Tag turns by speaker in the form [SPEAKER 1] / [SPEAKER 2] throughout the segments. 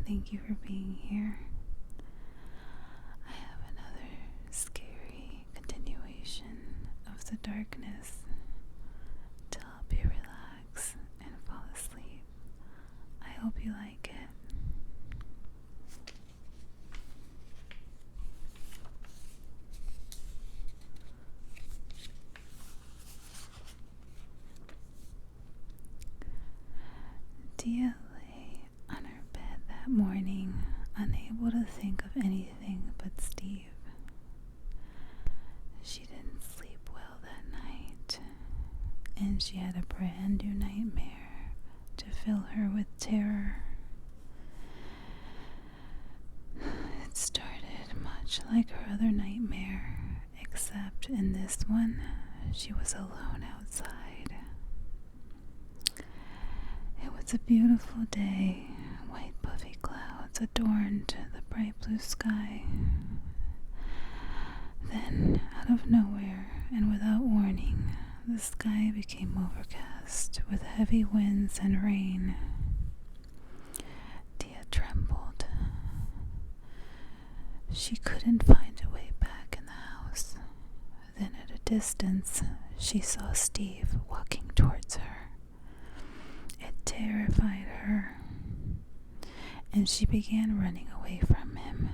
[SPEAKER 1] Thank you for being here. I have another scary continuation of the darkness to help you relax and fall asleep. I hope you like it. Dia lay on her bed that morning, unable to think of anything but Steve. She didn't sleep well that night, and she had a brand new nightmare to fill her with terror. It started much like her other nightmare, except in this one, she was alone outside. It was a beautiful day. White puffy clouds adorned the bright blue sky. Then, out of nowhere and without warning, the sky became overcast with heavy winds and rain. Dia trembled. She couldn't find a way back in the house. Then at a distance, she saw Steve walking towards her. It terrified her, and she began running away from him.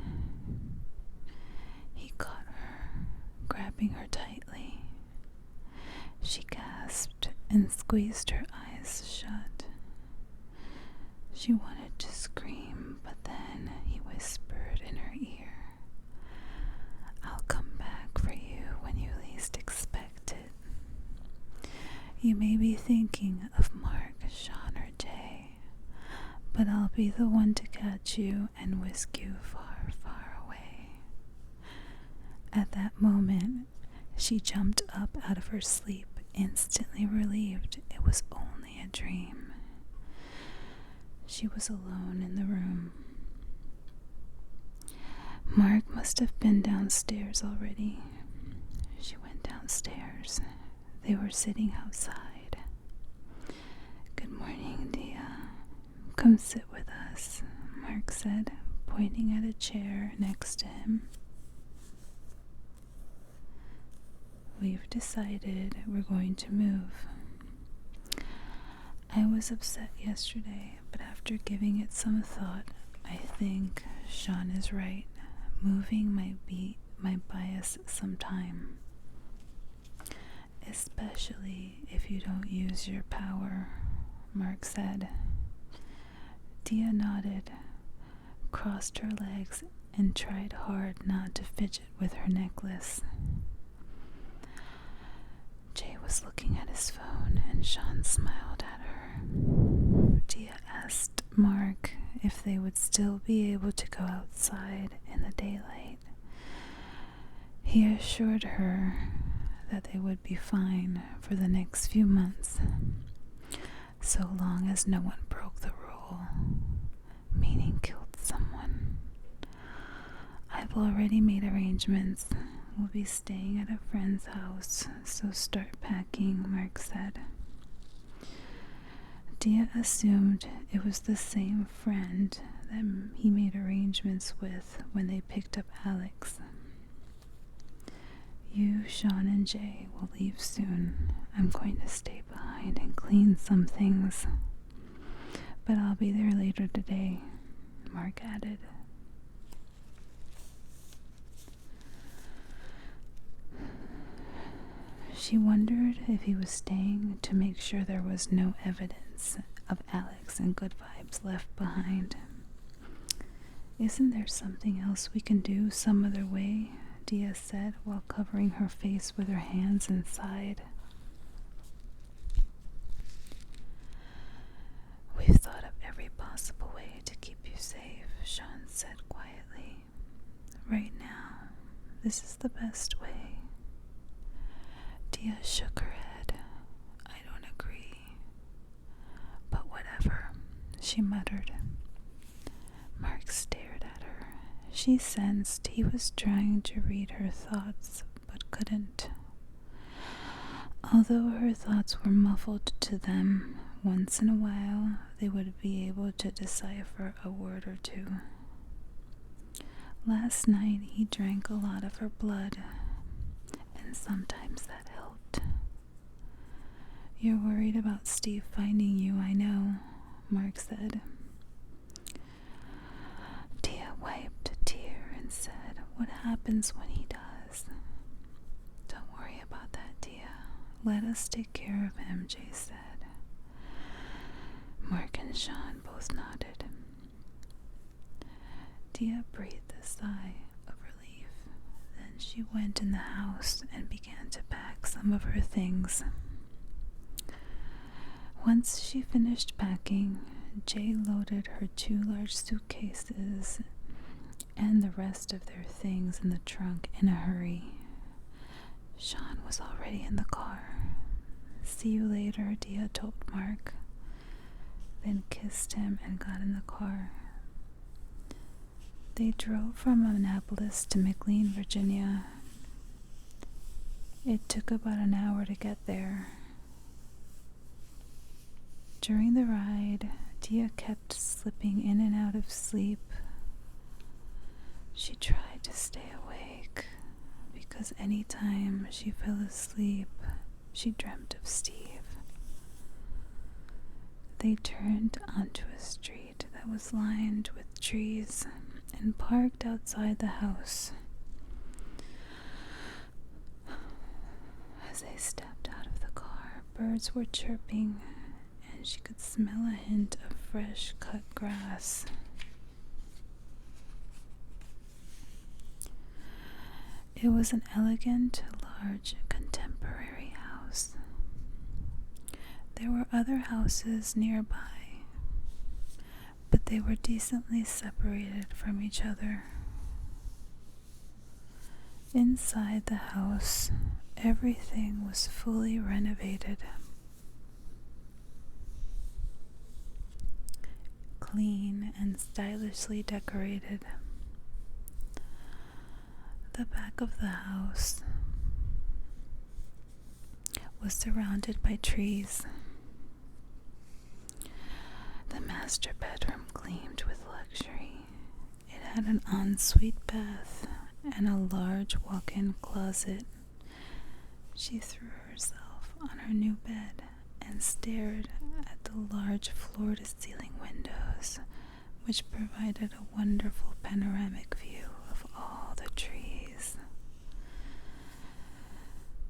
[SPEAKER 1] He caught her, grabbing her tightly. She gasped and squeezed her eyes shut. She wanted to scream, but then he whispered in her ear, "I'll come back for you when you least expect it. You may be thinking of Mark, Sean, or Jay, but I'll be the one to catch you and whisk you far, far away." At that moment, she jumped up out of her sleep, instantly relieved it was only a dream. She was alone in the room. Mark must have been downstairs already. She went downstairs. They were sitting outside. "Good morning, Dia. Come sit with us," Mark said, pointing at a chair next to him. "We've decided we're going to move. I was upset yesterday, but after giving it some thought, I think Sean is right. Moving might be my bias sometime. Especially if you don't use your power," Mark said. Dia nodded, crossed her legs, and tried hard not to fidget with her necklace. Jay was looking at his phone, and Sean smiled at her. Dia asked Mark if they would still be able to go outside in the daylight. He assured her that they would be fine for the next few months, so long as no one broke the rule, meaning killed someone. "I've already made arrangements. We'll be staying at a friend's house, so start packing," Mark said. Dia assumed it was the same friend that he made arrangements with when they picked up Alex. "You, Sean, and Jay will leave soon. I'm going to stay behind and clean some things, but I'll be there later today," Mark added. She wondered if he was staying to make sure there was no evidence of Alex and good vibes left behind. "Isn't there something else we can do some other way?" Dia said while covering her face with her hands and sighed. "We've thought of every possible way to keep you safe," Sean said quietly. "Right now, this is the best way." Dia shook her head. "I don't agree. But whatever," she muttered. Mark stared at her. She sensed he was trying to read her thoughts, but couldn't. Although her thoughts were muffled to them Once in a while, they would be able to decipher a word or two. Last night, he drank a lot of her blood, and sometimes that helped. "You're worried about Steve finding you, I know," Mark said. Tia wiped a tear and said, "What happens when he does?" "Don't worry about that, Tia. Let us take care of him," Jay said. Mark and Sean both nodded. Tia breathed a sigh of relief. Then she went in the house and began to pack some of her things. Once she finished packing, Jay loaded her 2 large suitcases and the rest of their things in the trunk in a hurry. Sean was already in the car. "See you later," Tia told Mark, then kissed him and got in the car. They drove from Annapolis to McLean, Virginia. It took about an hour to get there. During the ride, Tia kept slipping in and out of sleep. She tried to stay awake because any time she fell asleep, she dreamt of Steve. They turned onto a street that was lined with trees and parked outside the house. As they stepped out of the car, birds were chirping, and she could smell a hint of fresh cut grass. It was an elegant, large, contemporary house. There were other houses nearby, but they were decently separated from each other. Inside the house, everything was fully renovated. Clean and stylishly decorated. The back of the house was surrounded by trees. The master bedroom gleamed with luxury. It had an ensuite bath and a large walk-in closet. She threw herself on her new bed and stared at the large floor-to-ceiling windows, which provided a wonderful panoramic view of all the trees.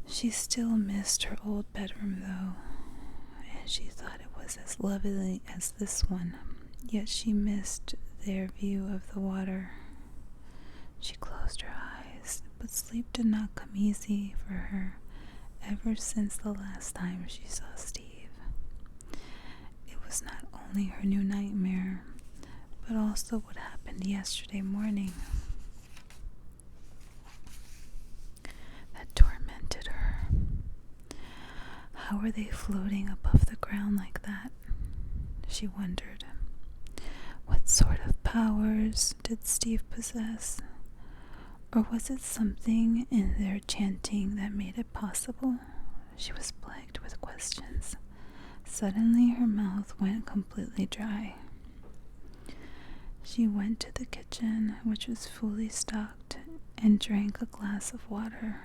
[SPEAKER 1] She still missed her old bedroom, though, and she thought it was as lovely as this one, yet she missed their view of the water. She closed her eyes, but sleep did not come easy for her ever since the last time she saw Steve. It was not only her new nightmare, but also what happened yesterday morning that tormented her. How were they floating above the ground like that? She wondered. What sort of powers did Steve possess? Or was it something in their chanting that made it possible? She was plagued with questions. Suddenly her mouth went completely dry. She went to the kitchen, which was fully stocked, and drank a glass of water.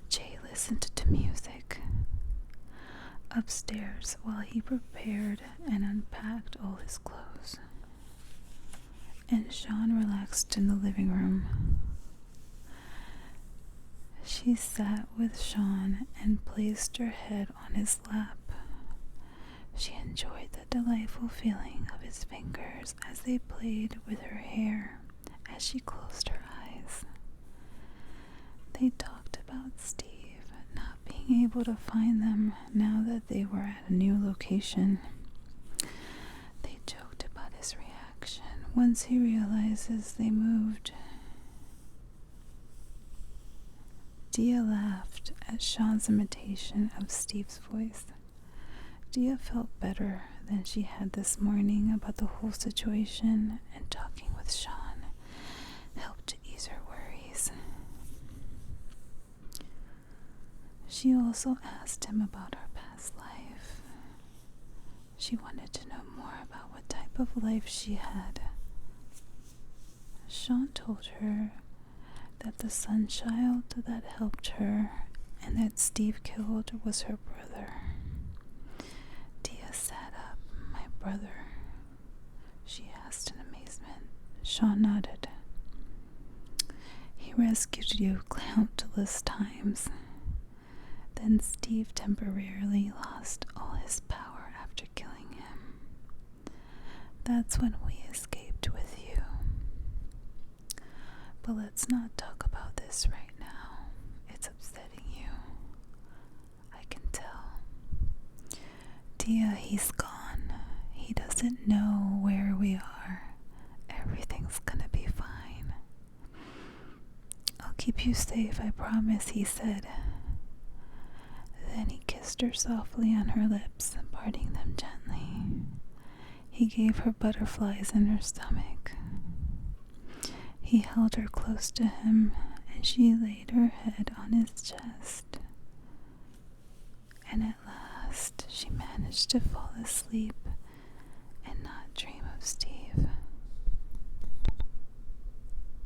[SPEAKER 1] Jay listened to music upstairs while he prepared and unpacked all his clothes. And Sean relaxed in the living room. She sat with Sean and placed her head on his lap. She enjoyed the delightful feeling of his fingers as they played with her hair as she closed her eyes. They talked about Steve not being able to find them now that they were at a new location. They joked about his reaction once he realizes they moved. Dia laughed at Sean's imitation of Steve's voice. Dia felt better than she had this morning about the whole situation, and talking with Sean helped to ease her worries. She also asked him about her past life. She wanted to know more about what type of life she had. Sean told her that the son child that helped her and that Steve killed was her brother. Dia sat up. My brother? She asked in amazement. Sean nodded. He rescued you countless times. Then Steve temporarily lost all his power after killing him. That's when we escaped with you. But let's not talk about this right now. It's upsetting you. I can tell. Dia, he's gone. He doesn't know where we are. Everything's gonna be fine. I'll keep you safe, I promise, he said. Then he kissed her softly on her lips, parting them gently. He gave her butterflies in her stomach. He held her close to him, and she laid her head on his chest. And at last, she managed to fall asleep and not dream of Steve.